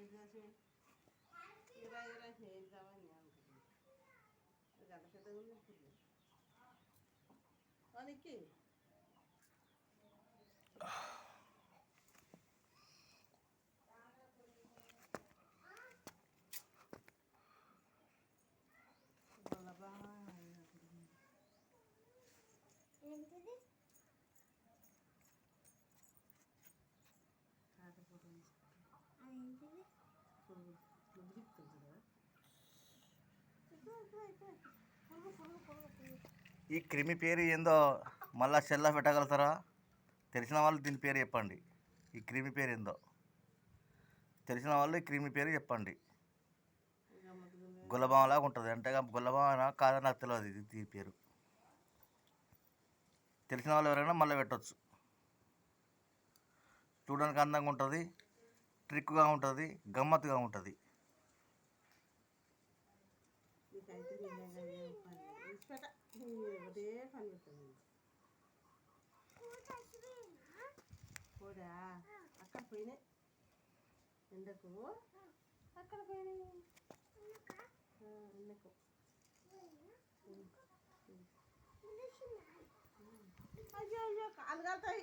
ఏంటిది అదేంటిది ఈ క్రిమి పేరు ఏందో మళ్ళా సెల్లా పెట్టగలుగుతారా? తెలిసిన వాళ్ళు దీని పేరు చెప్పండి. ఈ క్రిమి పేరు ఏందో తెలిసిన వాళ్ళు ఈ క్రిమి పేరు చెప్పండి. గుల్లబామలాగా ఉంటుంది. అంటే గుల్లబామ కాదని నాకు తెలియదు. ఇది దీని పేరు తెలిసిన వాళ్ళు ఎవరైనా మళ్ళీ పెట్టవచ్చు. చూడడానికి అందంగా ఉంటుంది, ట్రిక్గా ఉంటుంది, గమ్మత్తుగా ఉంటుంది. కూడా అక్కడ పోయినాయి ఎండకు అక్కడ పోయినాయి ఎండకు అయ్యో అయ్యో కాలు కాలుతాయి.